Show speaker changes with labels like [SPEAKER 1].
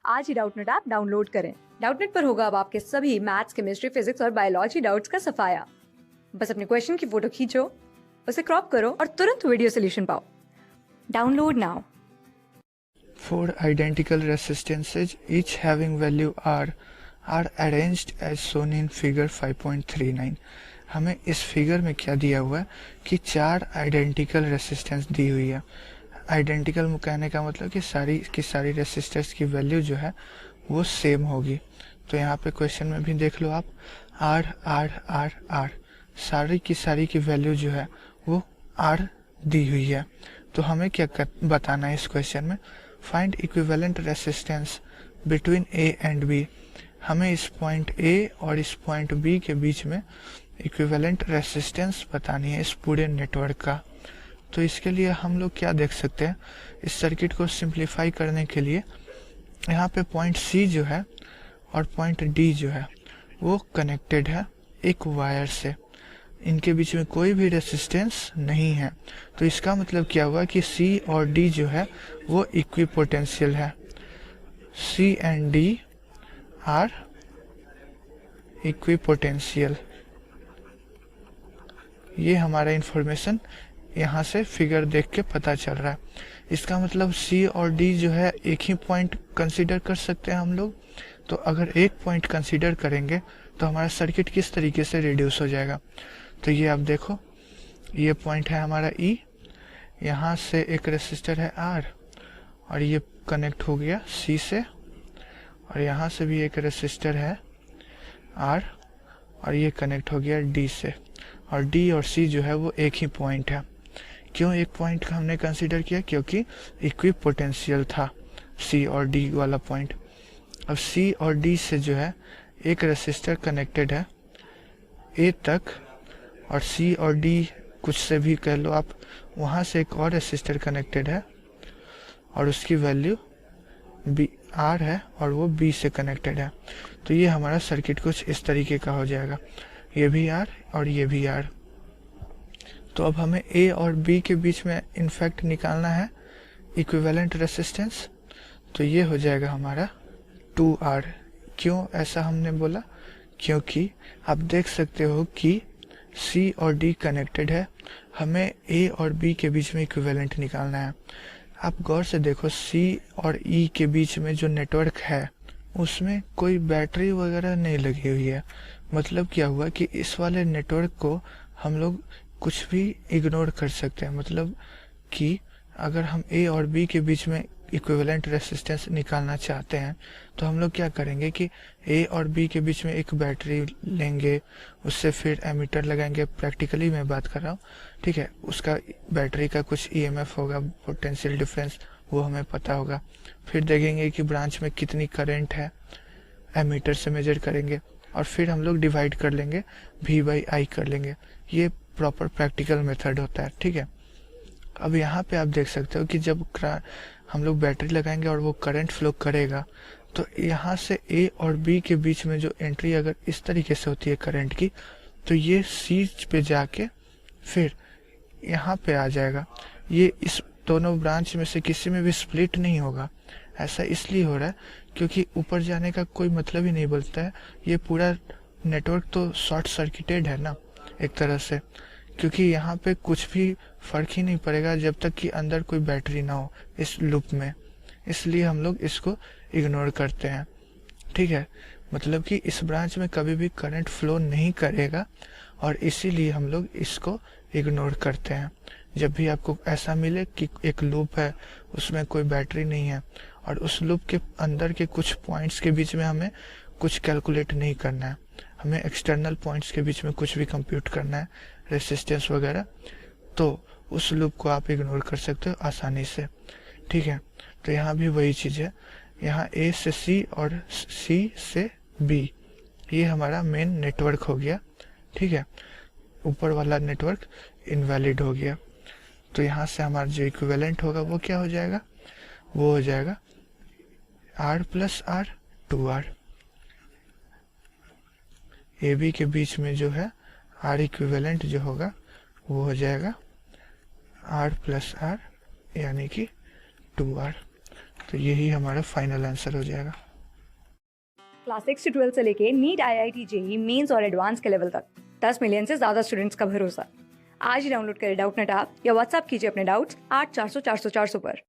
[SPEAKER 1] आज ही Doubtnut app download करें। Doubtnut पर होगा अब आपके सभी मैथ्स, केमिस्ट्री, फिजिक्स और बायोलॉजी डाउट्स का सफाया। बस अपने क्वेश्चन की फोटो खींचो, उसे क्रॉप करो और तुरंत वीडियो सोल्यूशन पाओ। Download now.
[SPEAKER 2] Four identical resistances, each having value R, are arranged as shown in figure 5.39। हमें इस फिगर में क्या दिया हुआ है कि चार आइडेंटिकल रेसिस्टेंस दी हुई है। आइडेंटिकल कहने का मतलब कि सारी की सारी रेसिस्टेंस की वैल्यू जो है वो सेम होगी। तो यहाँ पे क्वेश्चन में भी देख लो आप, R R R R सारी की वैल्यू जो है वो R दी हुई है। तो हमें क्या बताना है इस क्वेश्चन में, find equivalent resistance between A and B। हमें इस पॉइंट A और इस पॉइंट B के बीच में इक्विवेलेंट रेसिस्टेंस बतानी है इस पूरे नेटवर्क का। तो इसके लिए हम लोग क्या देख सकते हैं, इस सर्किट को सिंप्लीफाई करने के लिए यहाँ पे पॉइंट C जो है और पॉइंट D जो है वो कनेक्टेड है एक वायर से। इनके बीच में कोई भी रेसिस्टेंस नहीं है। तो इसका मतलब क्या हुआ कि C और D जो है वो इक्विपोटेंशियल है। C and D are equipotential. ये हमारा इंफॉर्मेशन यहाँ से फिगर देख के पता चल रहा है। इसका मतलब C और D जो है एक ही पॉइंट कंसीडर कर सकते हैं हम लोग। तो अगर एक पॉइंट कंसीडर करेंगे तो हमारा सर्किट किस तरीके से रिड्यूस हो जाएगा। तो ये आप देखो, ये पॉइंट है हमारा E, यहाँ से एक रेसिस्टर है R और ये कनेक्ट हो गया C से, और यहाँ से भी एक रेसिस्टर है R और ये कनेक्ट हो गया D से। और D और C जो है वो एक ही पॉइंट है। क्यों एक पॉइंट का हमने कंसीडर किया, क्योंकि इक्विपोटेंशियल था C और D वाला पॉइंट। अब C और D से जो है एक रेसिस्टर कनेक्टेड है A तक, और C और D कुछ से भी कह लो आप, वहाँ से एक और रेसिस्टर कनेक्टेड है और उसकी वैल्यू R है और वो B से कनेक्टेड है। तो ये हमारा सर्किट कुछ इस तरीके का हो जाएगा, ये भी R और ये भी R। तो अब हमें A और B के बीच में इनफैक्ट निकालना है इक्विवेलेंट रेसिस्टेंस। तो ये हो जाएगा हमारा 2R। क्यों ऐसा हमने बोला, क्योंकि आप देख सकते हो कि C और D कनेक्टेड है, हमें A और B के बीच में इक्विवेलेंट निकालना है। आप गौर से देखो, C और E के बीच में जो नेटवर्क है उसमें कोई बैटरी वगैरह नहीं लगी हुई है। मतलब क्या हुआ कि इस वाले नेटवर्क को हम लोग कुछ भी इग्नोर कर सकते हैं। मतलब कि अगर हम A और B के बीच में इक्विवेलेंट रेसिस्टेंस निकालना चाहते हैं तो हम लोग क्या करेंगे कि A और B के बीच में एक बैटरी लेंगे, उससे फिर एमीटर लगाएंगे। प्रैक्टिकली मैं बात कर रहा हूँ, ठीक है। उसका बैटरी का कुछ EMF होगा, पोटेंशियल डिफरेंस, वो हमें पता होगा। फिर देखेंगे कि ब्रांच में कितनी करंट है, एमीटर से मेजर करेंगे और फिर हम लोग डिवाइड कर लेंगे, V/I कर लेंगे। ये प्रॉपर प्रैक्टिकल मेथड होता है, ठीक है। अब यहाँ पे आप देख सकते हो कि जब हम लोग बैटरी लगाएंगे और वो करंट फ्लो करेगा, तो यहाँ से A और B के बीच में जो एंट्री अगर इस तरीके से होती है करंट की, तो ये C पे जाके फिर यहाँ पे आ जाएगा। ये इस दोनों ब्रांच में से किसी में भी स्प्लिट नहीं होगा। ऐसा इसलिए हो रहा है क्योंकि ऊपर जाने का कोई मतलब ही नहीं बनता है। ये पूरा नेटवर्क तो शॉर्ट सर्किटेड है ना एक तरह से, क्योंकि यहाँ पे कुछ भी फर्क ही नहीं पड़ेगा जब तक कि अंदर कोई बैटरी ना हो इस लूप में। इसलिए हम लोग इसको इग्नोर करते हैं, ठीक है। मतलब कि इस ब्रांच में कभी भी करंट फ्लो नहीं करेगा और इसीलिए हम लोग इसको इग्नोर करते हैं। जब भी आपको ऐसा मिले कि एक लूप है उसमें कोई बैटरी नहीं है और उस लूप के अंदर के कुछ पॉइंट्स के बीच में हमें कुछ कैलकुलेट नहीं करना है, हमें एक्सटर्नल पॉइंट्स के बीच में कुछ भी कंप्यूट करना है, रेसिस्टेंस वगैरह, तो उस लूप को आप इग्नोर कर सकते हो आसानी से, ठीक है। तो यहाँ भी वही चीज़ है, यहाँ A से C और C से B, ये हमारा मेन नेटवर्क हो गया, ठीक है। ऊपर वाला नेटवर्क इनवैलिड हो गया। तो यहाँ से हमारा जो इक्विवेलेंट होगा वो क्या हो जाएगा, वो हो जाएगा R + R 2R। AB के बीच में जो है R इक्विवेलेंट जो होगा वो हो जाएगा R + R यानी कि 2R। तो यही हमारा फाइनल आंसर हो जाएगा।
[SPEAKER 1] क्लास 6 से 12 से लेके नीट, IIT, जेई मेंस और एडवांस के लेवल तक 10 मिलियन से ज्यादा स्टूडेंट्स का भरोसा। आज ही डाउनलोड करें डाउटनेट ऐप या व्हाट्सएप कीजिए अपने डाउट्स 8400 400 400 पर।